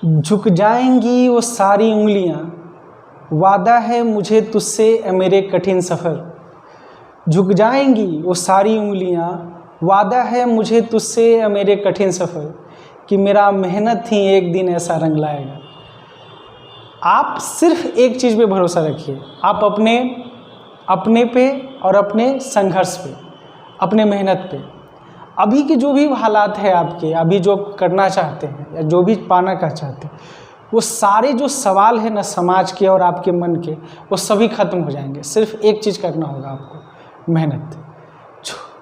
झुक जाएंगी वो सारी उंगलियां, वादा है मुझे तुझसे ए मेरे कठिन सफ़र। झुक जाएंगी वो सारी उंगलियां, वादा है मुझे तुझसे ए मेरे कठिन सफ़र, कि मेरा मेहनत ही एक दिन ऐसा रंग लाएगा। आप सिर्फ एक चीज़ पे भरोसा रखिए, आप अपने पे और अपने संघर्ष पे, अपने मेहनत पे। अभी के जो भी हालात है आपके, अभी जो करना चाहते हैं या जो भी पाना का चाहते हैं, वो सारे जो सवाल है ना समाज के और आपके मन के, वो सभी खत्म हो जाएंगे। सिर्फ एक चीज़ करना होगा आपको, मेहनत।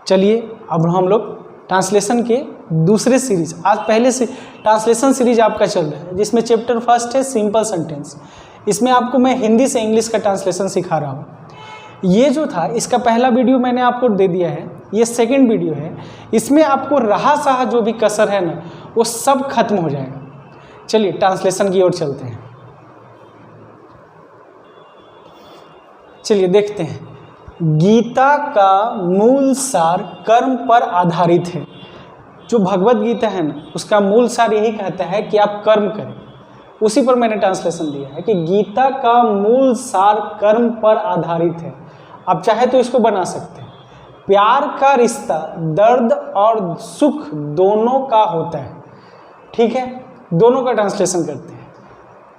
चलिए अब हम लोग ट्रांसलेशन के दूसरे सीरीज, आज पहले से ट्रांसलेशन सीरीज आपका चल रहा है, जिसमें चैप्टर फर्स्ट है सिंपल सेंटेंस। इसमें आपको मैं हिंदी से इंग्लिश का ट्रांसलेशन सिखा रहा हूँ। ये जो था इसका पहला वीडियो मैंने आपको दे दिया है, ये सेकंड वीडियो है। इसमें आपको रहा सहा जो भी कसर है ना, वो सब खत्म हो जाएगा। चलिए ट्रांसलेशन की ओर चलते हैं। चलिए देखते हैं। गीता का मूल सार कर्म पर आधारित है। जो भगवत गीता है ना, उसका मूल सार यही कहता है कि आप कर्म करें। उसी पर मैंने ट्रांसलेशन दिया है कि गीता का मूल सार कर्म पर आधारित है। आप चाहे तो इसको बना सकते हैं। प्यार का रिश्ता दर्द और सुख दोनों का होता है। ठीक है, दोनों का ट्रांसलेशन करते हैं।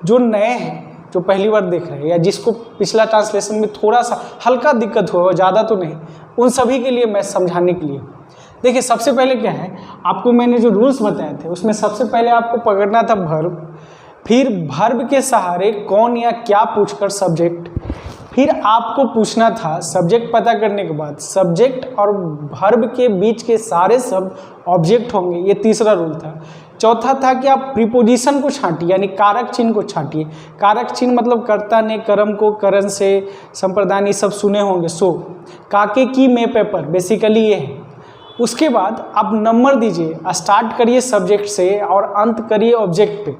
जो नए हैं, जो पहली बार देख रहे हैं, या जिसको पिछला ट्रांसलेशन में थोड़ा सा हल्का दिक्कत हुआ, ज़्यादा तो नहीं, उन सभी के लिए मैं समझाने के लिए। देखिए सबसे पहले क्या है, आपको मैंने जो रूल्स बताए थे उसमें सबसे पहले आपको पकड़ना था वर्ब, फिर वर्ब के सहारे कौन या क्या पूछकर सब्जेक्ट, फिर आपको पूछना था सब्जेक्ट पता करने के बाद सब्जेक्ट और वर्ब के बीच के सारे शब्द ऑब्जेक्ट होंगे। ये तीसरा रूल था। चौथा था कि आप प्रीपोजिशन को छांटिए, यानी कारक चिन्ह को छांटिए। कारक चिन्ह मतलब कर्ता ने कर्म को करण से संप्रदान, ये सब सुने होंगे। सो काके की में पेपर, बेसिकली ये है। उसके बाद आप नंबर दीजिए, स्टार्ट करिए सब्जेक्ट से और अंत करिए ऑब्जेक्ट पे,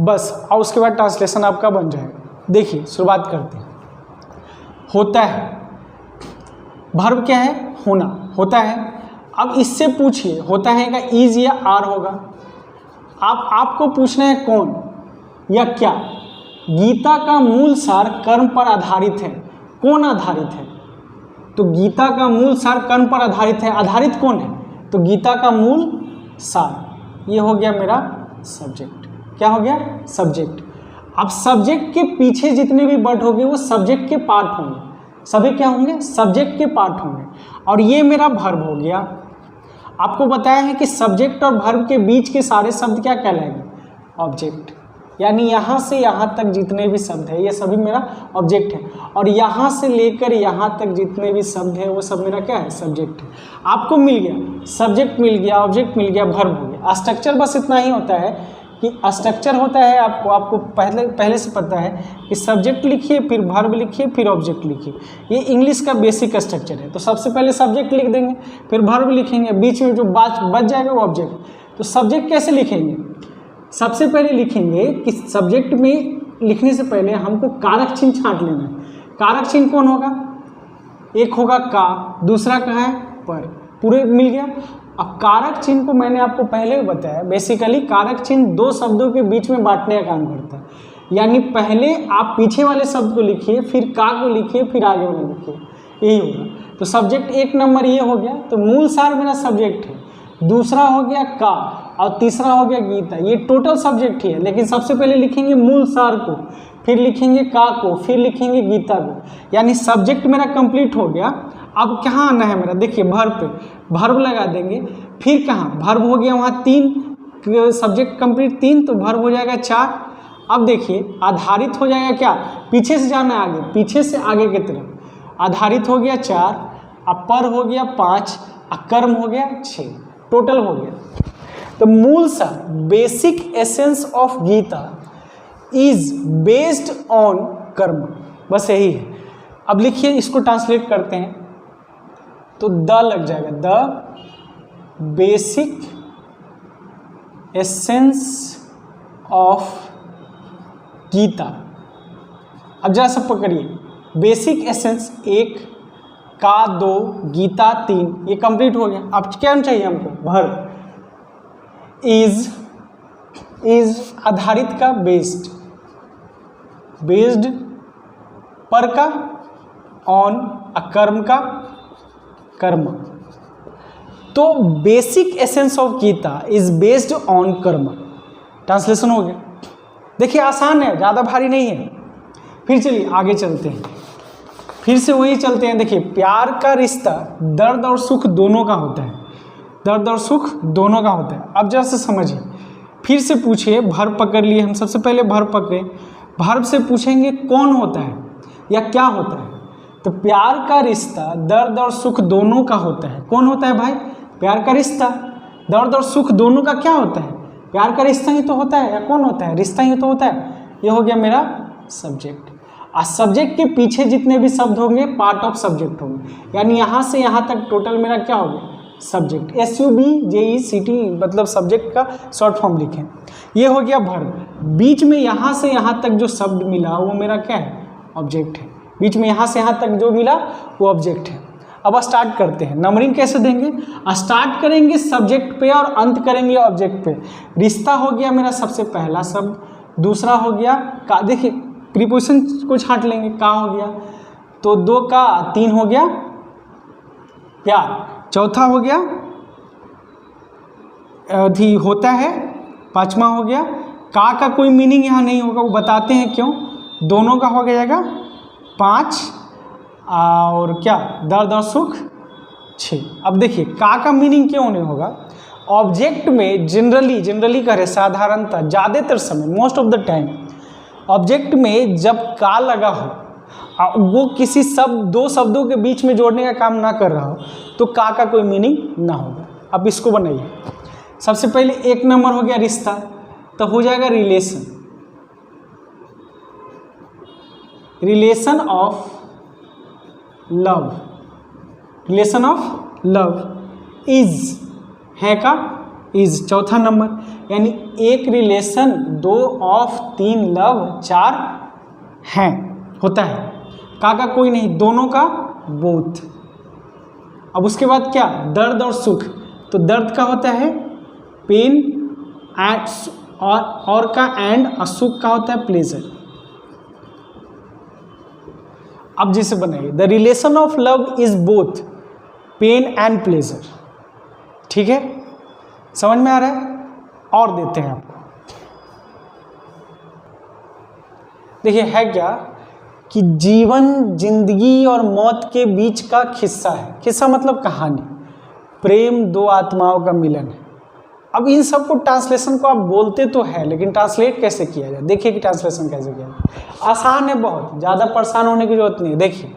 बस। और उसके बाद ट्रांसलेशन आपका बन जाएगा। देखिए शुरुआत करते हैं। होता है, वर्ब क्या है, होना, होता है। अब इससे पूछिए होता है का इज या आर होगा। आपको पूछना है कौन या क्या। गीता का मूल सार कर्म पर आधारित है। कौन आधारित है? तो गीता का मूल सार कर्म पर आधारित है। आधारित कौन है? तो गीता का मूल सार। ये हो गया मेरा सब्जेक्ट। क्या हो गया? सब्जेक्ट। अब सब्जेक्ट के पीछे जितने भी वर्ड होंगे वो सब्जेक्ट के पार्ट होंगे। सभी क्या होंगे? सब्जेक्ट के पार्ट होंगे। और ये मेरा वर्ब हो गया। आपको बताया है कि सब्जेक्ट और वर्ब के बीच के सारे शब्द क्या कहलाएंगे? ऑब्जेक्ट। यानी यहाँ से यहाँ तक जितने भी शब्द है ये सभी मेरा ऑब्जेक्ट है, और यहाँ से लेकर यहाँ तक जितने भी शब्द है वो सब मेरा क्या है? सब्जेक्ट है। आपको मिल गया, सब्जेक्ट मिल गया, ऑब्जेक्ट मिल गया, वर्ब हो गया। स्ट्रक्चर बस इतना ही होता है कि स्ट्रक्चर होता है आपको पहले से पता है कि सब्जेक्ट लिखिए, फिर वर्ब लिखिए, फिर ऑब्जेक्ट लिखिए। ये इंग्लिश का बेसिक स्ट्रक्चर है। तो सबसे पहले सब्जेक्ट लिख देंगे, फिर वर्ब लिखेंगे, बीच में जो बच जाएगा वो ऑब्जेक्ट। तो सब्जेक्ट कैसे लिखेंगे? सबसे पहले लिखेंगे कि सब्जेक्ट में लिखने से पहले हमको कारक चिन्ह छांट लेना है। कारक चिन्ह कौन होगा? एक होगा का, दूसरा कहाँ है? पर। पूरे मिल गया। अब कारक चिन्ह को मैंने आपको पहले भी बताया, बेसिकली कारक चिन्ह दो शब्दों के बीच में बांटने का काम करता है। यानी पहले आप पीछे वाले शब्द को लिखिए, फिर का को लिखिए, फिर आगे वाले लिखिए, यही होगा। तो सब्जेक्ट एक नंबर ये हो गया। तो मूल सार मेरा सब्जेक्ट है, दूसरा हो गया का, और तीसरा हो गया गीता। ये टोटल सब्जेक्ट ही है, लेकिन सबसे पहले लिखेंगे मूल सार को, फिर लिखेंगे का को, फिर लिखेंगे गीता को। यानी सब्जेक्ट मेरा कंप्लीट हो गया। अब कहाँ आना है मेरा? देखिए वर्ब पे वर्ब लगा देंगे, फिर कहाँ? वर्ब हो गया वहाँ 3, सब्जेक्ट कंप्लीट 3, तो वर्ब हो जाएगा 4। अब देखिए आधारित हो जाएगा क्या? पीछे से जाना आगे, पीछे से आगे की तरफ। आधारित हो गया 4, अब पर हो गया 5, कर्म हो गया 6, टोटल हो गया। तो मूल सार, basic essence of Gita is based on karma, बस यही है। अब लिखिए, इसको ट्रांसलेट करते हैं तो द लग जाएगा, the basic essence of Gita. अब जरा सब पकड़िए, बेसिक एसेंस 1, का 2, गीता 3, ये कंप्लीट हो गया। अब क्या चाहिए हमको? वर्ब। इज इज आधारित का बेस्ड, बेस्ड पर का, ऑन, कर्म का, कर्म। तो basic essence of Gita is based on karma. Translation हो गया। देखिए आसान है, ज़्यादा भारी नहीं है। फिर चलिए आगे चलते हैं, फिर से वही चलते हैं। देखिए प्यार का रिश्ता दर्द और सुख दोनों का होता है, दर्द और सुख दोनों का होता है। अब जरा से समझिए, फिर से पूछिए, भर्ब पकड़ लिए हम, सबसे पहले भर्ब पकड़े, भर्ब से पूछेंगे कौन होता है या क्या होता है। तो प्यार का रिश्ता दर्द और सुख दोनों का होता है। कौन होता है भाई? प्यार का रिश्ता दर्द और सुख दोनों का क्या होता है? प्यार का रिश्ता ही तो होता है, या कौन होता है? रिश्ता ही तो होता है। ये हो गया मेरा सब्जेक्ट। और सब्जेक्ट के पीछे जितने भी शब्द होंगे पार्ट ऑफ सब्जेक्ट होंगे, यानी यहाँ से यहाँ तक टोटल मेरा क्या हो गया? सब्जेक्ट। SUBJECT मतलब सब्जेक्ट का शॉर्ट फॉर्म लिखें। ये हो गया वर्ब। बीच में यहाँ से यहाँ तक जो शब्द मिला वो मेरा क्या है? ऑब्जेक्ट है। बीच में यहाँ से यहाँ तक जो मिला वो ऑब्जेक्ट है। अब स्टार्ट करते हैं। नंबरिंग कैसे देंगे? स्टार्ट करेंगे सब्जेक्ट पे और अंत करेंगे ऑब्जेक्ट पे। रिश्ता हो गया मेरा सबसे पहला शब्द, दूसरा हो गया का, देखिए प्रीपोजिशन को छांट लेंगे, का हो गया, तो 2 का 3 हो गया प्यार, चौथा हो गया अधि होता है, पांचवा हो गया का कोई मीनिंग यहाँ नहीं होगा, वो बताते हैं क्यों। दोनों का हो जाएगा 5 और क्या दर्द और सुख 6। अब देखिए का मीनिंग क्यों नहीं होगा? ऑब्जेक्ट में जनरली करें साधारणतः ज़्यादातर समय most of the time object में जब का लगा हो, वो किसी शब्द दो शब्दों के बीच में जोड़ने का काम ना कर रहा हो, तो का कोई मीनिंग ना होगा। अब इसको बनाइए। सबसे पहले 1 नंबर हो गया रिश्ता, तो हो जाएगा relation, relation of love, relation of love is है का इज चौथा नंबर, यानी एक रिलेशन 2 ऑफ 3 लव 4 हैं होता है। का कोई नहीं, दोनों का बोथ। अब उसके बाद क्या? दर्द और सुख, तो दर्द का होता है पेन एंड और का एंड, सुख का होता है प्लेजर। अब जिसे बनाइए the relation of love is both pain and pleasure. ठीक है, समझ में आ रहा है? और देते हैं आपको। देखिए है क्या कि जीवन जिंदगी और मौत के बीच का किस्सा है। किस्सा मतलब कहानी, प्रेम 2 आत्माओं का मिलन है। अब इन सब को ट्रांसलेशन को आप बोलते तो है, लेकिन ट्रांसलेट कैसे किया जाए? देखिए कि ट्रांसलेशन कैसे किया जाए। आसान है बहुत, ज़्यादा परेशान होने की जरूरत नहीं है। देखिए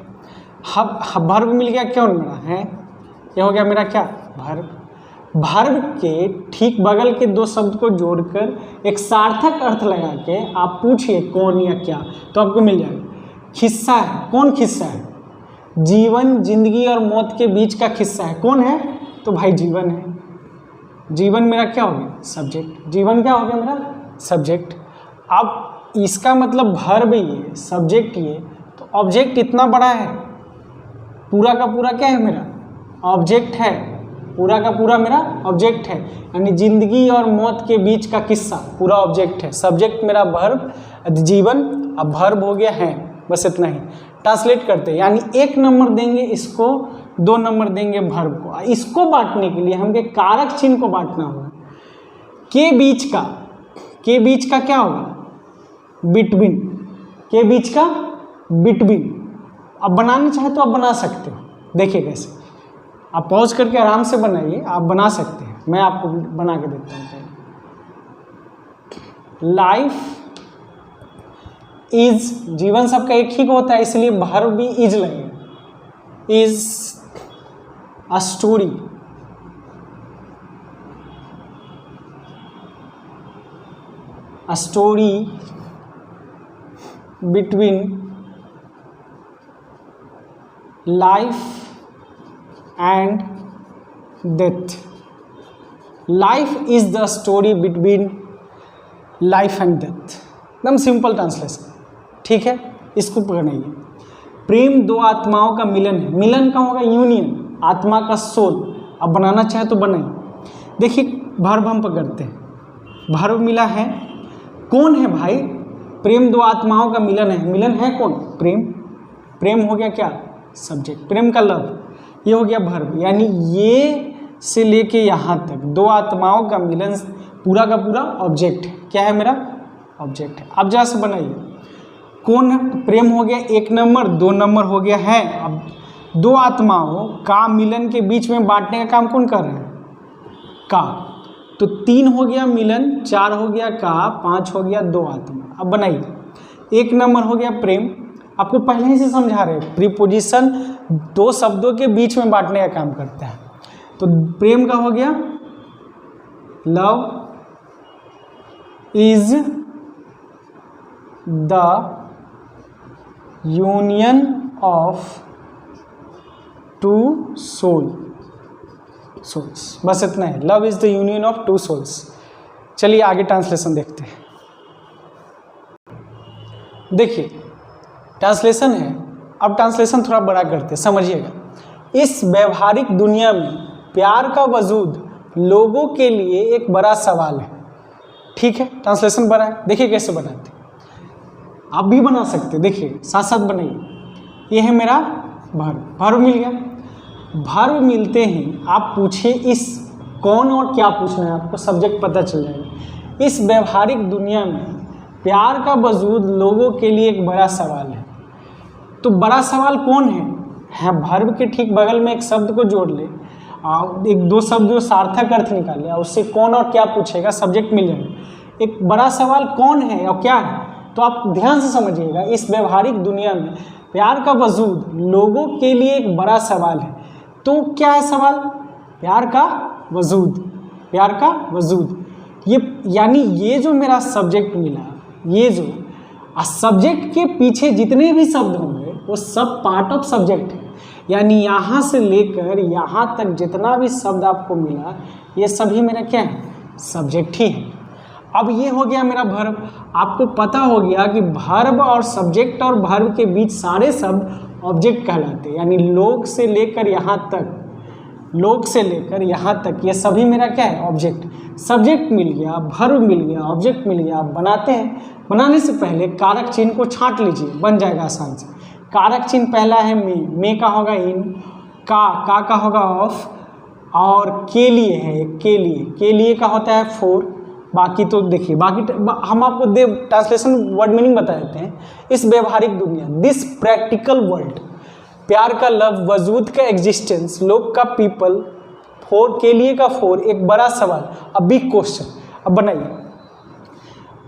भर्ब मिल गया, क्यों मेरा है? ये हो गया मेरा क्या? भर्ब। भर्ब के ठीक बगल के 2 शब्द को जोड़कर एक सार्थक अर्थ लगा के आप पूछिए कौन या क्या, तो आपको मिल जाएगा। खिस्सा है, कौन खिस्सा है? जीवन जिंदगी और मौत के बीच का खिस्सा है। कौन है? तो भाई जीवन है। जीवन मेरा क्या हो गया? सब्जेक्ट। जीवन क्या हो गया मेरा? सब्जेक्ट। अब इसका मतलब भर्ब ये, सब्जेक्ट ये, तो ऑब्जेक्ट इतना बड़ा है, पूरा का पूरा क्या है मेरा? ऑब्जेक्ट है। पूरा का पूरा मेरा ऑब्जेक्ट है, यानी जिंदगी और मौत के बीच का किस्सा पूरा ऑब्जेक्ट है। सब्जेक्ट मेरा भर्ब, जीवन, अब भर्ब हो गया है। बस इतना ही। ट्रांसलेट करते हैं, यानी 1 नंबर देंगे इसको, 2 नंबर देंगे भर्ब को। इसको बांटने के लिए हमके कारक चिन्ह को बांटना होगा। के बीच का क्या होगा? बिटवीन। के बीच का बिटवीन। अब बनाना चाहे तो आप बना सकते हो। देखिए कैसे, आप पॉज करके आराम से बनाइए, आप बना सकते हैं। मैं आपको बना के देता हूँ। लाइफ इज, जीवन सबका एक ही होता है, इसलिए भर्ब भी इज लगेगा। Is a story, a story between life and death. Life is the story between life and death. एकदम सिंपल ट्रांसलेशन। ठीक है, इसको बनाइए। प्रेम 2 आत्माओं का मिलन है। मिलन का होगा यूनियन, आत्मा का सोल। अब बनाना चाहे तो बनाइए। देखिए भर्ब हम पकड़ते हैं, भर्व मिला है। कौन है भाई? प्रेम दो आत्माओं का मिलन है। मिलन है कौन? प्रेम। प्रेम हो गया क्या? सब्जेक्ट। प्रेम का लव, ये हो गया भर्व। यानी ये से लेके यहाँ तक दो आत्माओं का मिलन पूरा का पूरा ऑब्जेक्ट है। क्या है? मेरा ऑब्जेक्ट है। अब जरा से बनाइए, कौन है? प्रेम हो गया 1 नंबर, 2 नंबर हो गया है। अब दो आत्माओं का मिलन के बीच में बांटने का काम कौन कर रहे हैं? का। तो 3 हो गया मिलन, 4 हो गया का, 5 हो गया दो आत्मा। अब बनाइए, 1 नंबर हो गया प्रेम। आपको पहले ही से समझा रहे हैं, प्रीपोजिशन दो शब्दों के बीच में बांटने का काम करता है। तो प्रेम का हो गया love is the union of two souls. बस इतना है, love is the union of two souls. चलिए आगे ट्रांसलेशन देखते हैं। देखिए ट्रांसलेशन है। अब ट्रांसलेशन थोड़ा बड़ा करते हैं, समझिएगा। इस व्यवहारिक दुनिया में प्यार का वजूद लोगों के लिए एक बड़ा सवाल है। ठीक है, ट्रांसलेशन बना है। देखिए कैसे बनाते हैं, आप भी बना सकते हैं। देखिए साथ साथ बनाइए। ये है मेरा भर्व, भर्व मिल गया। भर्व मिलते ही आप पूछिए इस कौन और क्या पूछना है, आपको सब्जेक्ट पता चल जाएगा। इस व्यवहारिक दुनिया में प्यार का वजूद लोगों के लिए एक बड़ा सवाल है। तो बड़ा सवाल कौन है? भर्व के ठीक बगल में एक शब्द को जोड़ ले, एक दो शब्द जो सार्थक अर्थ निकाले, उससे कौन और क्या पूछेगा, सब्जेक्ट मिल जाएगा। एक बड़ा सवाल कौन है और क्या है? तो आप ध्यान से समझिएगा, इस व्यवहारिक दुनिया में प्यार का वजूद लोगों के लिए एक बड़ा सवाल है। तो क्या है सवाल? प्यार का वजूद, प्यार का वजूद। ये यानी ये जो मेरा सब्जेक्ट मिला, ये जो सब्जेक्ट के पीछे जितने भी शब्द होंगे वो सब पार्ट ऑफ सब्जेक्ट है। यानी यहाँ से लेकर यहाँ तक जितना भी शब्द आपको मिला, ये सभी मेरा क्या है? सब्जेक्ट ही है। अब ये हो गया मेरा भर्व। आपको पता हो गया कि भर्व और सब्जेक्ट और भर्व के बीच सारे शब्द ऑब्जेक्ट कहलाते हैं। यानी लोग से लेकर यहाँ तक, लोग से लेकर यहाँ तक ये सभी मेरा क्या है? ऑब्जेक्ट। सब्जेक्ट मिल गया, भर्व मिल गया, ऑब्जेक्ट मिल गया। आप बनाते हैं। बनाने से पहले कारक चिन्ह को छांट लीजिए, बन जाएगा आसान से। कारक चिन्ह पहला है में का होगा इन, का होगा ऑफ, और के लिए है, के लिए का होता है फॉर। बाकी तो देखिए, बाकी हम आपको ट्रांसलेशन वर्ड मीनिंग बता देते हैं। इस व्यवहारिक दुनिया, दिस प्रैक्टिकल वर्ल्ड, प्यार का लव, वजूद का एग्जिस्टेंस, लोग का पीपल, फोर के लिए का फोर, एक बड़ा सवाल, अ बिग क्वेश्चन। अब बनाइए।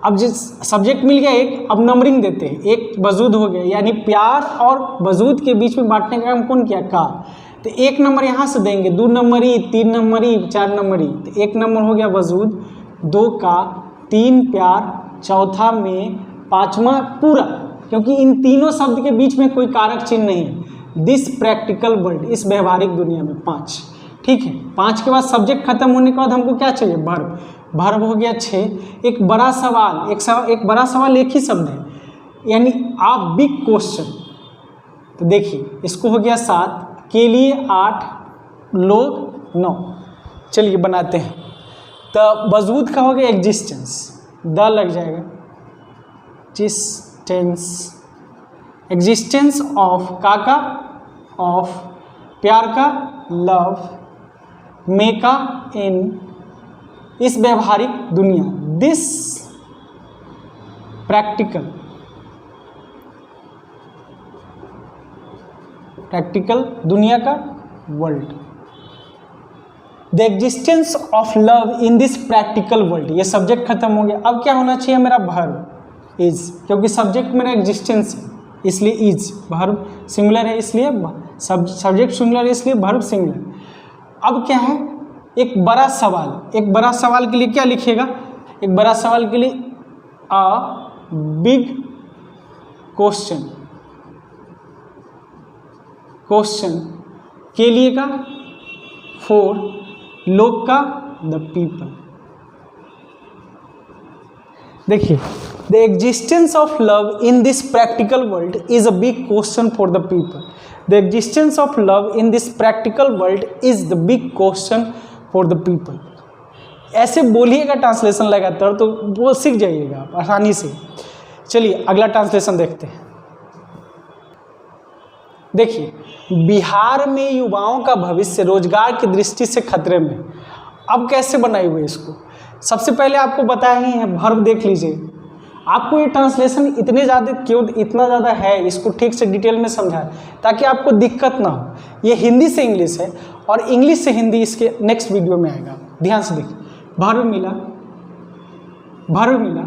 अब जिस सब्जेक्ट मिल गया एक, अब नंबरिंग देते हैं। एक वजूद हो गया, यानी प्यार और वजूद के बीच में बांटने का काम कौन किया? का। तो 1 नंबर यहाँ से देंगे, 2 नंबरी, 3 नंबरी, 4 नंबरी। तो 1 नंबर हो गया वजूद, 2 का, 3 प्यार, चौथा में, 5वां पूरा, क्योंकि इन तीनों शब्द के बीच में कोई कारक चिन्ह नहीं है। दिस प्रैक्टिकल वर्ल्ड, इस व्यवहारिक दुनिया में 5। ठीक है, 5 के बाद सब्जेक्ट खत्म होने के बाद हमको क्या चाहिए? भर्व। भर्व हो गया 6। एक बड़ा सवाल, एक बड़ा सवाल एक ही शब्द है, यानी आ बिग क्वेश्चन। तो देखिए इसको हो गया 7, के लिए 8, लोग 9। चलिए बनाते हैं। तो वजूद का हो गया एग्जिस्टेंस, द लग जाएगा, एग्जिस्टेंस ऑफ, का ऑफ, प्यार का लव, में का इन, इस व्यवहारिक दुनिया, दिस प्रैक्टिकल दुनिया का world, the existence of love in this practical world. ये सब्जेक्ट खत्म हो गया। अब क्या होना चाहिए मेरा? भर्व, इज, क्योंकि सब्जेक्ट मेरा एग्जिस्टेंस है इसलिए इज, भर्व सिंगुलर है इसलिए सब्जेक्ट सिंगुलर है इसलिए भर्व सिंगुलर। अब क्या है? एक बड़ा सवाल। एक बड़ा सवाल के लिए क्या लिखिएगा? एक बड़ा सवाल के लिए अ बिग क्वेश्चन, के लिए का फॉर, लोग का द पीपल। देखिए, the existence of love in this practical world is a big question for the people. The existence of love in this practical world is the big question for the people. ऐसे बोलिएगा translation लगातार तो वो सीख जाइएगा आसानी से। चलिए अगला ट्रांसलेशन देखते हैं। देखिए, बिहार में युवाओं का भविष्य रोजगार की दृष्टि से खतरे में। अब कैसे बनाए हुए इसको, सबसे पहले आपको बताया ही है, वर्ब देख लीजिए। आपको ये ट्रांसलेशन इतने ज़्यादा क्यों इतना ज़्यादा है, इसको ठीक से डिटेल में समझाएं ताकि आपको दिक्कत ना हो। ये हिंदी से इंग्लिश है और इंग्लिश से हिंदी इसके नेक्स्ट वीडियो में आएगा, ध्यान से देखिए। वर्ब मिला, वर्ब मिला।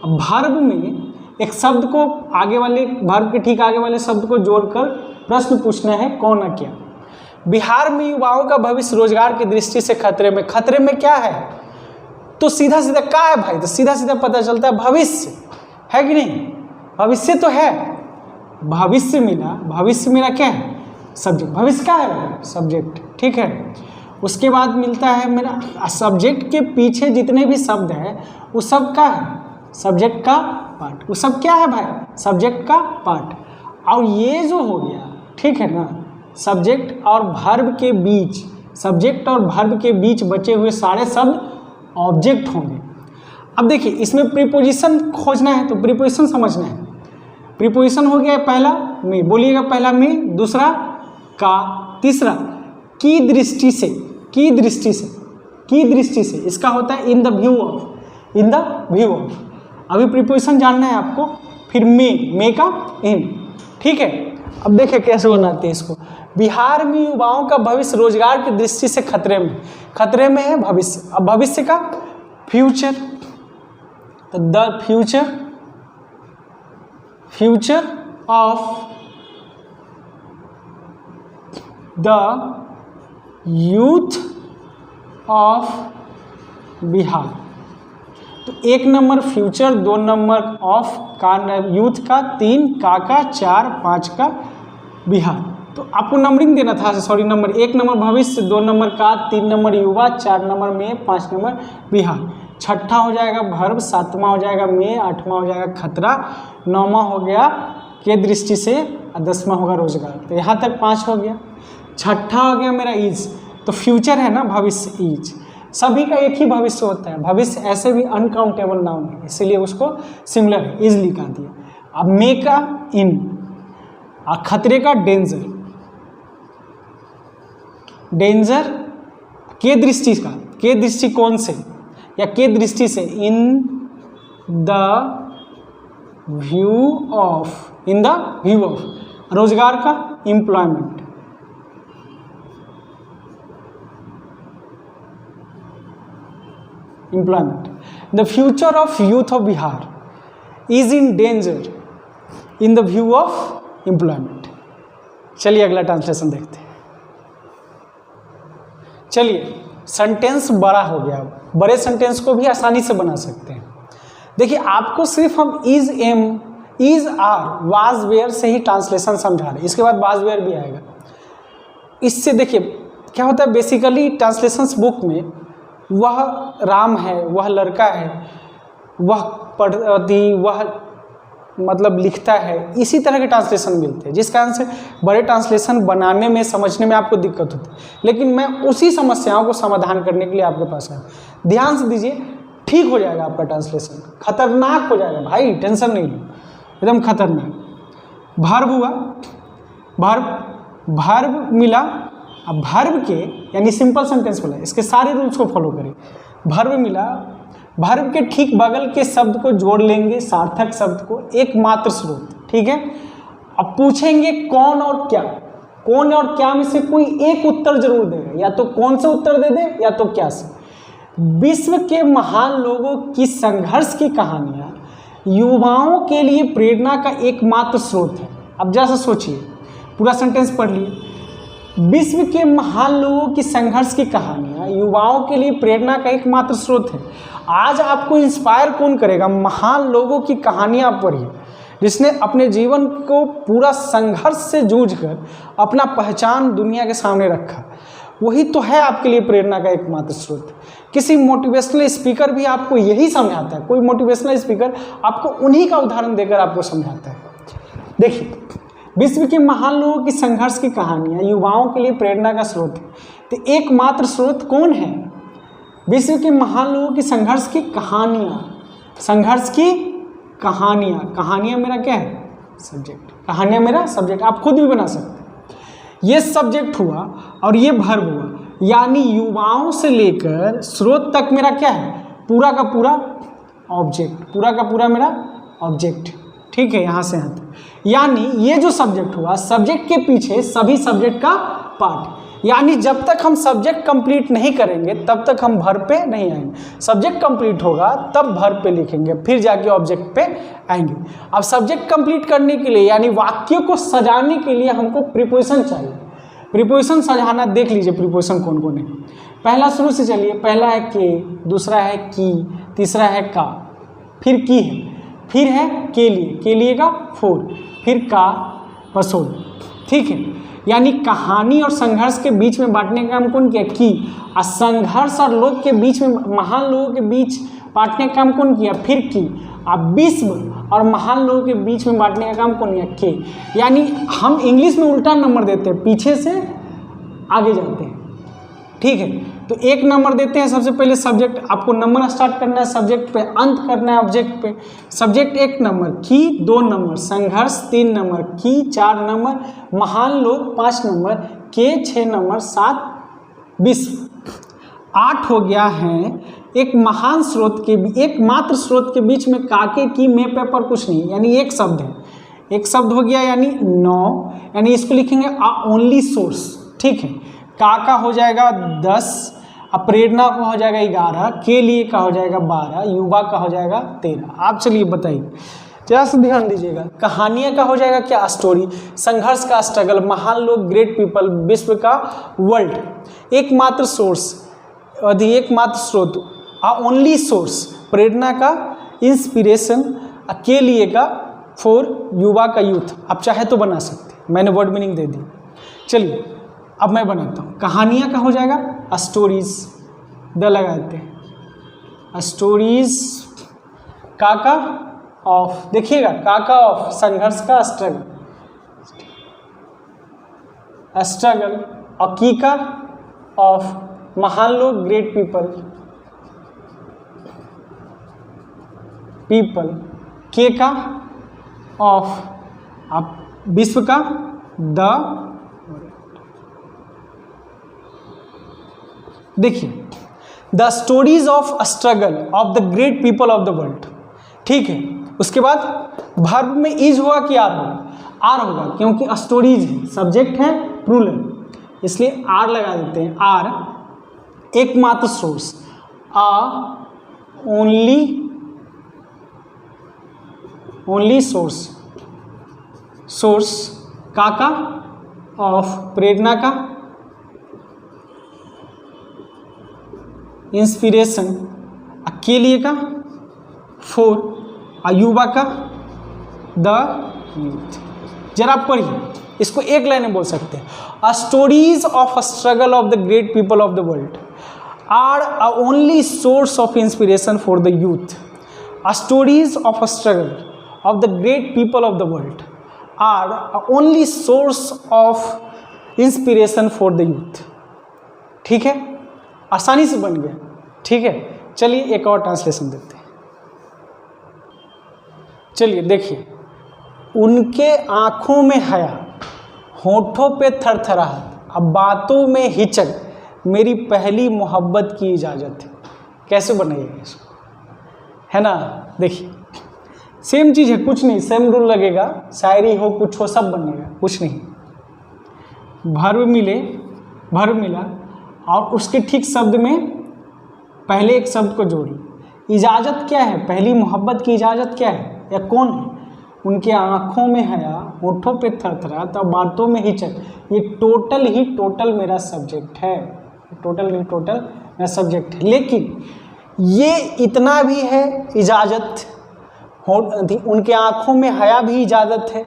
अब वर्ब में एक शब्द को आगे वाले वर्ब के ठीक आगे वाले शब्द को जोड़कर प्रश्न पूछना है, कौन और क्या। बिहार में युवाओं का भविष्य रोजगार की दृष्टि से खतरे में। खतरे में क्या है, तो सीधा सीधा क्या है भाई, तो सीधा सीधा पता चलता है भविष्य है कि नहीं, भविष्य तो है। भविष्य मिला, भविष्य मेरा क्या है, सब्जेक्ट। भविष्य क्या है, सब्जेक्ट, ठीक है। उसके बाद मिलता है मेरा सब्जेक्ट के पीछे जितने भी शब्द है वो सब का है सब्जेक्ट का पार्ट, वो सब क्या है भाई, सब्जेक्ट का पार्ट। और ये जो हो गया, ठीक है ना, सब्जेक्ट और वर्ब के बीच, सब्जेक्ट और वर्ब के बीच बचे हुए सारे शब्द ऑब्जेक्ट होंगे। अब देखिए इसमें प्रीपोजिशन खोजना है तो प्रीपोजिशन समझना है। प्रीपोजिशन हो गया पहला में, बोलिएगा पहला में, दूसरा का, तीसरा की दृष्टि से, की दृष्टि से, की दृष्टि से, इसका होता है in the view of, in the view of. अभी प्रीपोजिशन जानना है आपको, फिर मे का इन, ठीक है। अब देखिए कैसे बनाते हैं इसको। बिहार में युवाओं का भविष्य रोजगार की दृष्टि से खतरे में, खतरे में है भविष्य। अब भविष्य का फ्यूचर, तो the future, future of the youth of Bihar. तो 1 नंबर फ्यूचर, 2 नंबर ऑफ का यूथ का, 3 का 4 5 का बिहार। तो आपको नंबरिंग देना था, सॉरी नंबर, 1 नंबर भविष्य, 2 नंबर का, 3 नंबर युवा, 4 नंबर में, 5 नंबर बिहार। छठा हो जाएगा वर्ब, 7वां हो जाएगा में, 8वां हो जाएगा खतरा, 9वां हो गया के दृष्टि से, और 10वां होगा रोजगार। तो यहाँ तक 5 हो गया। छठा हो गया मेरा इज, तो फ्यूचर है ना, भविष्य इज। सभी का एक ही भविष्य होता है, भविष्य ऐसे भी अनकाउंटेबल नाउन है, इसीलिए उसको सिमिलर है, इज लिखा दिया। अब मे का इन, और खतरे का डेंजर, डेंजर के दृष्टि का, के दृष्टिकोण से या के दृष्टि से, in the view of, in the view of. रोजगार का employment, employment. The future of youth of Bihar is in danger in the view of employment. चलिए अगला ट्रांसलेशन देखते हैं। चलिए सेंटेंस बड़ा हो गया, बड़े सेंटेंस को भी आसानी से बना सकते हैं। देखिए आपको सिर्फ हम is, am, is, are, was, were से ही ट्रांसलेशन समझा रहे हैं, इसके बाद वाज, वेयर भी आएगा। इससे देखिए क्या होता है, बेसिकली ट्रांसलेशंस बुक में वह राम है, वह लड़का है, वह पढ़ती, वह मतलब लिखता है, इसी तरह के ट्रांसलेशन मिलते हैं, जिस कारण से बड़े ट्रांसलेशन बनाने में, समझने में आपको दिक्कत होती है। लेकिन मैं उसी समस्याओं को समाधान करने के लिए आपके पास आया। ध्यान से दीजिए, ठीक हो जाएगा आपका ट्रांसलेशन, खतरनाक हो जाएगा भाई, टेंशन नहीं लो, एकदम खतरनाक। वर्ब हुआ, वर्ब मिला। अब वर्ब के यानी सिंपल सेंटेंस बोला, इसके सारे रूल्स को फॉलो करें। वर्ब मिला, वर्ब के ठीक बगल के शब्द को जोड़ लेंगे, सार्थक शब्द को, एकमात्र स्रोत, ठीक है। अब पूछेंगे कौन और क्या, कौन और क्या में से कोई एक उत्तर जरूर देगा, या तो कौन से उत्तर दे दे या तो क्या से। विश्व के महान लोगों की संघर्ष की कहानियां युवाओं के लिए प्रेरणा का एकमात्र स्रोत है। अब जैसा सोचिए, पूरा सेंटेंस पढ़ लिए। विश्व के महान लोगों की संघर्ष की कहानियां युवाओं के लिए प्रेरणा का एकमात्र स्रोत है। आज आपको इंस्पायर कौन करेगा, महान लोगों की कहानियां पढ़िए, जिसने अपने जीवन को पूरा संघर्ष से जूझकर अपना पहचान दुनिया के सामने रखा, वही तो है आपके लिए प्रेरणा का एकमात्र स्रोत। किसी मोटिवेशनल स्पीकर भी आपको यही समझाता है, कोई मोटिवेशनल स्पीकर आपको उन्हीं का उदाहरण देकर आपको समझाता है। देखिए, विश्व के महान लोगों की संघर्ष की कहानियां युवाओं के लिए प्रेरणा का स्रोत है। तो एकमात्र स्रोत कौन है, विश्व के महान लोगों की संघर्ष की कहानियाँ, संघर्ष की कहानियाँ, कहानियाँ मेरा क्या है? सब्जेक्ट। कहानियाँ मेरा सब्जेक्ट, आप खुद भी बना सकते हैं। ये सब्जेक्ट हुआ और ये वर्ब हुआ, यानी युवाओं से लेकर स्रोत तक मेरा क्या है? पूरा का पूरा ऑब्जेक्ट, पूरा का पूरा मेरा ऑब्जेक्ट। ठीक है, यहाँ से यहाँ तक, यानी ये जो सब्जेक्ट हुआ, सब्जेक्ट के पीछे सभी सब्जेक्ट का पार्ट, यानी जब तक हम सब्जेक्ट कंप्लीट नहीं करेंगे तब तक हम वर्ब पे नहीं आएंगे। सब्जेक्ट कंप्लीट होगा तब वर्ब पे लिखेंगे, फिर जाके ऑब्जेक्ट पे आएंगे। अब सब्जेक्ट कंप्लीट करने के लिए यानी वाक्यों को सजाने के लिए हमको प्रीपोजिशन चाहिए। प्रीपोजिशन सजाना देख लीजिए प्रीपोजिशन कौन कौन है। पहला शुरू से चलिए, पहला है के, दूसरा है की, तीसरा है का, फिर की है, फिर है के लिए का फोर, फिर का पसोल। ठीक है, यानी कहानी और संघर्ष के बीच में बांटने का काम कौन किया? की। और संघर्ष और लोग के बीच में, महान लोगों के बीच बांटने का काम कौन किया? फिर की। अब विश्व और महान लोगों के बीच में बांटने का काम कौन किया? के। यानी हम इंग्लिश में उल्टा नंबर देते हैं, पीछे से आगे जाते हैं। ठीक है, तो एक नंबर देते हैं सबसे पहले सब्जेक्ट, आपको नंबर स्टार्ट करना है सब्जेक्ट पे, अंत करना है ऑब्जेक्ट पे। सब्जेक्ट 1 नंबर, की 2 नंबर, संघर्ष 3 नंबर, की 4 नंबर, महान लोग 5 नंबर, के 6 नंबर, 7 विश्व 8 हो गया है। एक महान स्रोत के, एकमात्र स्रोत के बीच में काके की में पे पर कुछ नहीं, यानी एक शब्द है, एक शब्द हो गया यानी 9, यानी इसको लिखेंगे अ ओनली सोर्स। ठीक है, का हो जाएगा 10, प्रेरणा का हो जाएगा 11, के लिए का हो जाएगा 12, युवा का हो जाएगा 13। आप चलिए बताइए, जरा से ध्यान दीजिएगा। कहानियाँ का हो जाएगा क्या? स्टोरी। संघर्ष का स्ट्रगल, महान लोग ग्रेट पीपल, विश्व का वर्ल्ड, एकमात्र सोर्स, एकमात्र स्रोत ओनली सोर्स, प्रेरणा का इंस्पिरेशन, के लिए का फॉर, युवा का यूथ। आप चाहे तो बना सकते, मैंने वर्ड मीनिंग दे दी। चलिए अब मैं बनाता हूँ। कहानियाँ का हो जाएगा स्टोरीज, द लगा देते हैं, स्टोरीज। काका ऑफ, देखिएगा काका ऑफ, संघर्ष का स्ट्रगल, स्ट्रगल। और की का ऑफ, महान लोग ग्रेट पीपल, पीपल। के का ऑफ, आप विश्व का द। देखिए, the stories of struggle of the great people of the world. ठीक है, उसके बाद वर्ब में इज हुआ कि आर होगा? आर होगा, क्योंकक्योंकि स्टोरीज है, सब्जेक्ट है प्लूरल, इसलिए आर लगा देते हैं। आर एकमात्र सोर्स, ओनली सोर्स, सोर्स। काका ऑफ, प्रेरणा का, इंस्पिरेशन, के लिए का फॉर, युवा का द यूथ। जरा आप पढ़िए, इसको एक लाइन में बोल सकते हैं। Uh stories of struggle of the great people of the world are a only source of inspiration for the youth. Uh stories of struggle of the great people of the world are a only source of inspiration for the youth. ठीक है, आसानी से बन गया। ठीक है, चलिए एक और ट्रांसलेशन देते हैं। चलिए देखिए, उनके आँखों में हया, होठों पे थरथराहट, अब बातों में हिचक, मेरी पहली मोहब्बत की इजाज़त है। कैसे बनाइएगा इसको, है ना? देखिए सेम चीज़ है, कुछ नहीं, सेम रूल लगेगा, शायरी हो कुछ हो सब बनेगा, कुछ नहीं। वर्ब मिला और उसके ठीक शब्द में पहले एक शब्द को जोड़ी। इजाज़त क्या है? पहली मोहब्बत की इजाज़त क्या है या कौन है? उनके आँखों में हया, होठों पे थरथरा, तो बातों में हिचक। ये टोटल मेरा सब्जेक्ट है, टोटल मेरा सब्जेक्ट है। लेकिन ये इतना भी है इजाज़त, उनके आँखों में हया भी इजाज़त है,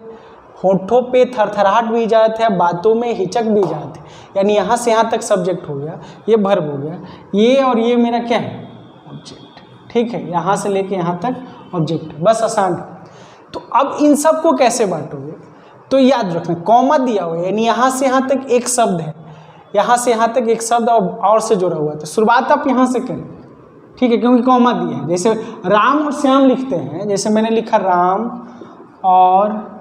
होठों पे थरथराहट भी इजाज़त है, बातों में हिचक भी इजाज़त है। यानी यहाँ से यहाँ तक सब्जेक्ट हो गया, ये वर्ब हो गया, ये और ये मेरा क्या है? ऑब्जेक्ट। ठीक है, यहाँ से लेके यहाँ तक ऑब्जेक्ट, बस आसान। तो अब इन सब को कैसे बांटोगे? तो याद रखना, कॉमा दिया हुआ है, यानी यहाँ से यहाँ तक एक शब्द है, यहाँ से यहाँ तक एक शब्द और से जुड़ा हुआ है, तो शुरुआत आप यहाँ से करें, ठीक है, क्योंकि कॉमा दिया है। जैसे राम और श्याम लिखते हैं, जैसे मैंने लिखा राम और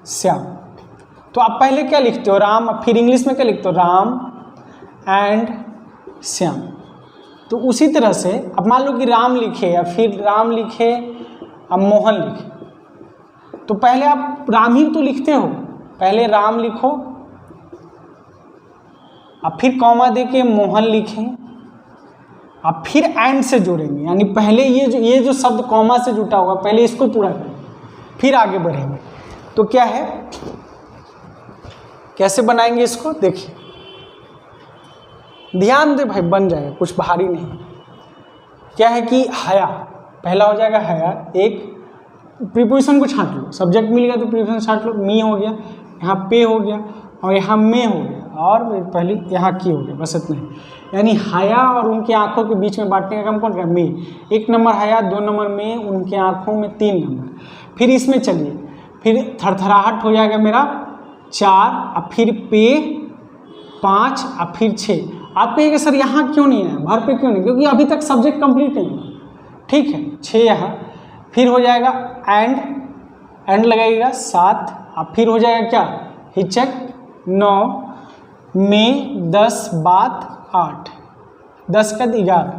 श्याम, तो आप पहले क्या लिखते हो, राम, फिर इंग्लिश में क्या लिखते हो, राम एंड श्याम। तो उसी तरह से अब मान लो कि राम लिखे या फिर राम लिखे अब मोहन लिखे, तो पहले आप राम ही तो लिखते हो, पहले राम लिखो, अब फिर कॉमा देके मोहन लिखें, अब फिर एंड से जोड़ेंगे, यानी पहले ये जो शब्द कॉमा से जुटा होगा पहले इसको पूरा करें, फिर आगे बढ़ेंगे। तो क्या है, कैसे बनाएंगे इसको, देखिए ध्यान दे भाई, बन जाएगा, कुछ भारी नहीं। क्या है कि हया, पहला हो जाएगा हया, एक प्रीपोजिशन को छांट लो, सब्जेक्ट मिल गया तो प्रीपोजिशन छांट लो, मी हो गया, यहाँ पे हो गया और यहाँ में हो गया और पहले यहाँ की हो गया, बस इतना ही। यानी हया और उनकी आंखों के बीच में बांटने का काम कौन कर, में। 1 नंबर हया, 2 नंबर में, उनके आंखों में 3 नंबर। फिर इसमें चलिए, फिर थरथराहट हो जाएगा मेरा 4, अब फिर पे 5, अब फिर 6। आप कहिएगा सर यहाँ क्यों नहीं है, भर पे क्यों नहीं, क्योंकि अभी तक सब्जेक्ट कंप्लीट नहीं है, ठीक है। 6 यहाँ, फिर हो जाएगा एंड लगाइएगा 7, अब फिर हो जाएगा क्या, हिचक 9, में 10, बात 8, 10 का 11,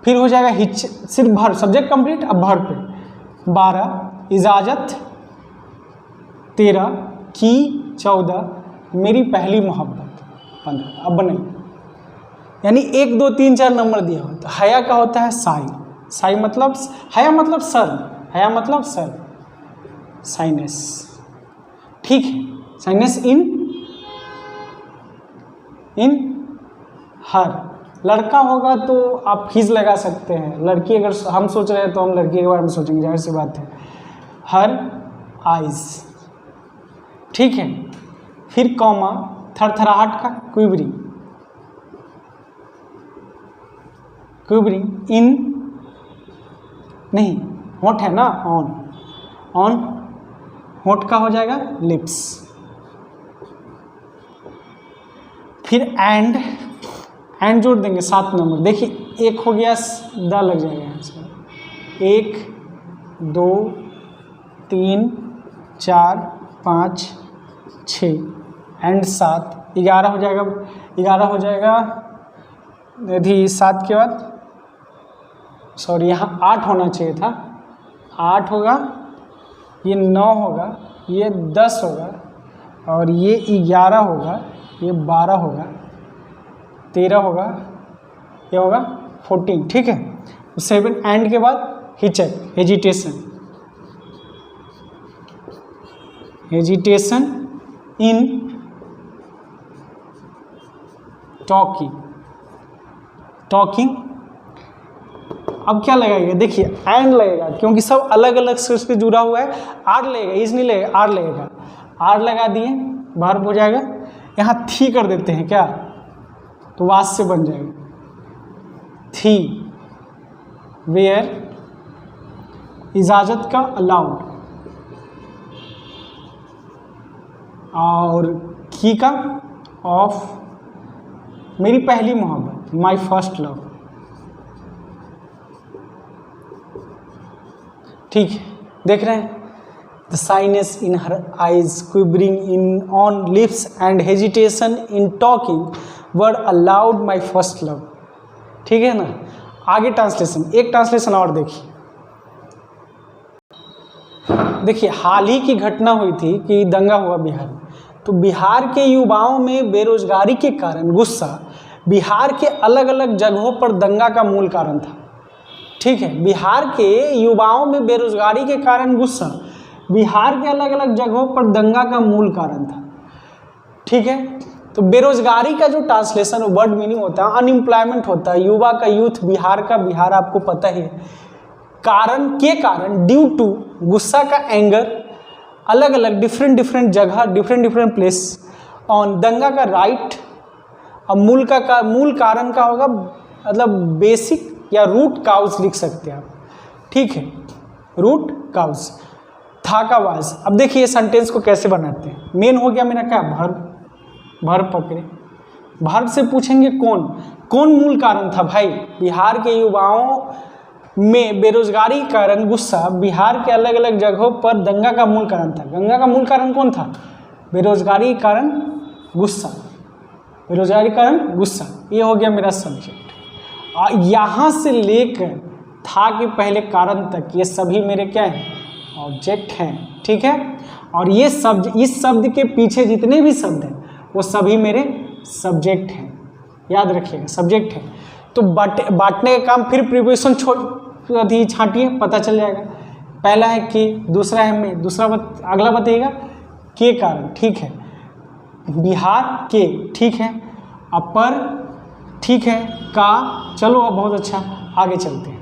फिर हो जाएगा हिच, सिर्फ भर, सब्जेक्ट कंप्लीट, अब भर पे 12, इजाज़त 13, की 14, मेरी पहली मोहब्बत 15। अब बने, यानी 1 2 3 4 नंबर दिया होता है। हया का होता है साई, साई मतलब, हया मतलब सर, हया मतलब सर, साइनेस, ठीक है, साइनेस इन हर। लड़का होगा तो आप हिज लगा सकते हैं, लड़की अगर हम सोच रहे हैं तो हम लड़की के बारे में सोचेंगे, जाहिर सी बात है। हर आइज, ठीक है, फिर कॉमा, थरथराहट का क्विवरिंग, क्विवरिंग इन नहीं, होठ है ना, ऑन होठ का हो जाएगा लिप्स, फिर एंड जोड़ देंगे 7 नंबर। देखिए 1 हो गया, द लग जाएगा यहाँ से, 1 2 3 4 5 6 एंड 7, 11 हो जाएगा, 11 हो जाएगा, यदि 7 के बाद सॉरी यहाँ 8 होना चाहिए था, 8 होगा, ये 9 होगा, ये 10 होगा और ये 11 होगा, ये 12 होगा, 13 होगा, ये होगा 14, ठीक है। 7 एंड के बाद हिचक, हेजिटेशन, हेजिटेशन इन टॉकिंग। अब क्या लगेगा, देखिए एंड लगेगा, क्योंकि सब अलग अलग से जुड़ा हुआ है। आर लगेगा, इज नहीं लगेगा, आर लगेगा, आर लगा दिए, वर्ब हो जाएगा। यहाँ थी कर देते हैं क्या, तो वास से बन जाएगा, थी, वेयर, इजाज़त का अलाउड, और की का ऑफ, मेरी पहली मोहब्बत, माई फर्स्ट लव, ठीक है। देख रहे हैं, the shyness in her eyes, quivering in on lips and hesitation in talking, word aloud my first love, ठीक है ना। आगे ट्रांसलेशन, एक ट्रांसलेशन और देखिए, देखिए हाल ही की घटना हुई थी कि दंगा हुआ बिहार में, तो बिहार के युवाओं में बेरोजगारी के कारण गुस्सा बिहार के अलग अलग जगहों पर दंगा का मूल कारण था, ठीक है। बिहार के युवाओं में बेरोजगारी के कारण गुस्सा बिहार के अलग अलग जगहों पर दंगा का मूल कारण था, ठीक है। तो बेरोजगारी का जो ट्रांसलेशन वर्ड मीनिंग होता है अनएम्प्लॉयमेंट होता है, युवा का यूथ, बिहार का बिहार, आपको पता ही है। कारण के कारण, ड्यू टू, गुस्सा का एंगर, अलग अलग डिफरेंट जगह, डिफरेंट प्लेस, ऑन, दंगा का राइट। अब मूल कारण का होगा, मतलब बेसिक या रूट काउज लिख सकते हैं आप, ठीक है, रूट काउज। था का वाज। अब देखिए सेंटेंस को कैसे बनाते हैं। मेन हो गया मेरा क्या, भर्ब पकड़े, भर्ब से पूछेंगे कौन मूल कारण था भाई। बिहार के युवाओं में बेरोजगारी के कारण गुस्सा, बिहार के अलग अलग जगहों पर दंगा का मूल कारण था। दंगा का मूल कारण कौन था, बेरोजगारी के कारण गुस्सा, बेरोजगारी के कारण गुस्सा। ये हो गया मेरा सब्जेक्ट। यहाँ से लेकर था के पहले कारण तक ये सभी मेरे क्या हैं, ऑब्जेक्ट हैं, ठीक है। और ये शब्द, इस शब्द के पीछे जितने भी शब्द हैं वो सभी मेरे सब्जेक्ट हैं, याद रखिएगा सब्जेक्ट है। तो बांटने का काम फिर प्रीपोजिशन छांटिए, पता चल जाएगा। पहला है कि, दूसरा है में, दूसरा अगला बताइएगा के कारण, ठीक है, बिहार के, ठीक है, अपर, ठीक है, का, चलो अब बहुत अच्छा, आगे चलते हैं।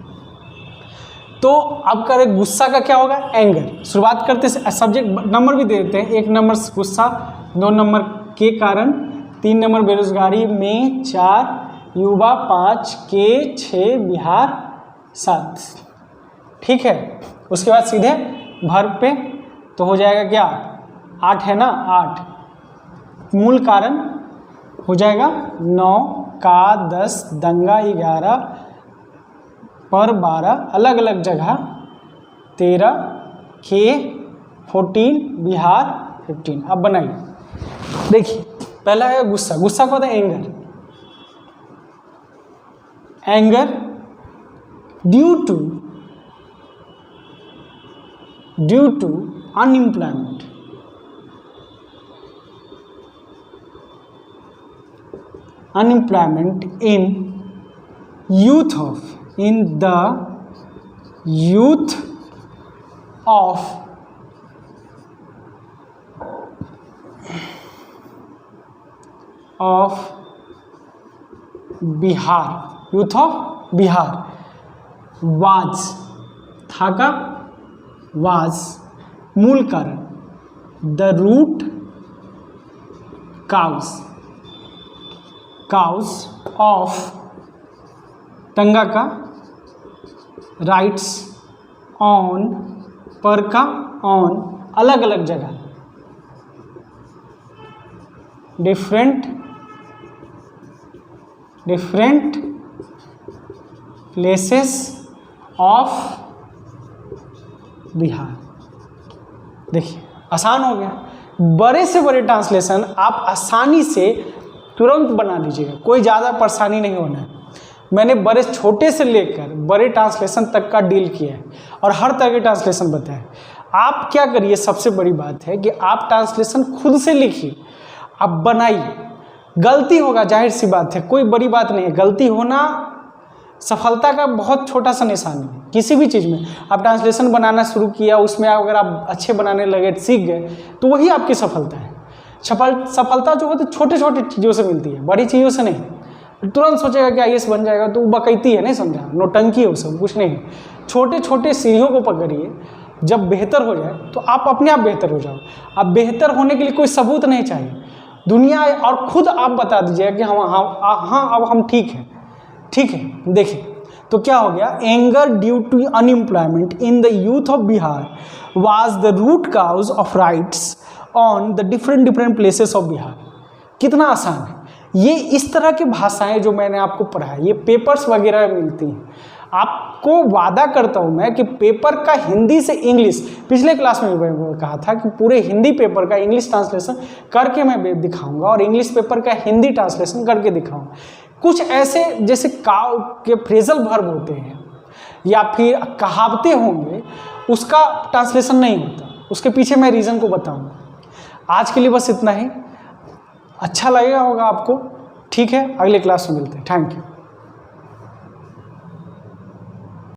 तो अब करें गुस्सा का क्या होगा, एंगर। शुरुआत करते हैं, सब्जेक्ट नंबर भी दे देते हैं, 1 नंबर गुस्सा, 2 नंबर के कारण, 3 नंबर बेरोजगारी में, 4 युवा, 5 के, 6 बिहार, 7, ठीक है। उसके बाद सीधे भर्ब पे तो हो जाएगा क्या, 8 है ना, 8 मूल कारण हो जाएगा, 9 का, 10 दंगा, 11 पर, 12 अलग अलग जगह, 13 के, 14 बिहार, 15। अब बनाइए, देखिए पहला है गुस्सा। गुस्सा को होता है anger. Anger due to unemployment, in youth of Bihar, was, था का वाज मूल कारण, द रूट काउज ऑफ, दंगा का, राइट्स ऑन, पर का ऑन, अलग अलग जगह, डिफरेंट प्लेसेस ऑफ बिहार। देखिए आसान हो गया। बड़े से बड़े ट्रांसलेशन आप आसानी से तुरंत बना लीजिएगा, कोई ज़्यादा परेशानी नहीं होना है। मैंने बड़े छोटे से लेकर बड़े ट्रांसलेशन तक का डील किया है और हर तरह के ट्रांसलेशन बताए। आप क्या करिए, सबसे बड़ी बात है कि आप ट्रांसलेशन खुद से लिखिए, आप बनाइए। गलती होगा, जाहिर सी बात है, कोई बड़ी बात नहीं है। गलती होना सफलता का बहुत छोटा सा निशानी है। किसी भी चीज़ में आप ट्रांसलेशन बनाना शुरू किया, उसमें अगर आप अच्छे बनाने लगे, सीख गए, तो वही आपकी सफलता है। सफलता जो होती है छोटे छोटे चीज़ों से मिलती है, बड़ी चीज़ों से नहीं। तुरंत सोचेगा कि IAS बन जाएगा तो वो बकैती है, नहीं समझा, नौटंकी है, वो सब कुछ नहीं। छोटे छोटे सीढ़ियों को पकड़िए, जब बेहतर हो जाए तो आप अपने आप बेहतर हो जाओ। अब बेहतर होने के लिए कोई सबूत नहीं चाहिए, दुनिया और खुद आप बता दीजिएगा कि हाँ अब हम ठीक हैं, ठीक है। देखिए तो क्या हो गया, anger due to unemployment in the youth of Bihar was the root cause of riots on the different places of Bihar. कितना आसान है ये। इस तरह की भाषाएं जो मैंने आपको पढ़ाया, ये पेपर्स वगैरह मिलती हैं। आपको वादा करता हूँ मैं कि पेपर का हिंदी से इंग्लिश, पिछले क्लास में मैं कहा था कि पूरे हिंदी पेपर का इंग्लिश ट्रांसलेशन करके मैं दिखाऊंगा और इंग्लिश पेपर का हिंदी ट्रांसलेशन करके दिखाऊंगा। कुछ ऐसे जैसे काव के फ्रेजल वर्ब होते हैं या फिर कहावतें होंगे, उसका ट्रांसलेशन नहीं होता, उसके पीछे मैं रीज़न को बताऊंगा। आज के लिए बस इतना ही। अच्छा लगेगा होगा आपको, ठीक है, अगले क्लास में मिलते हैं। Thank you.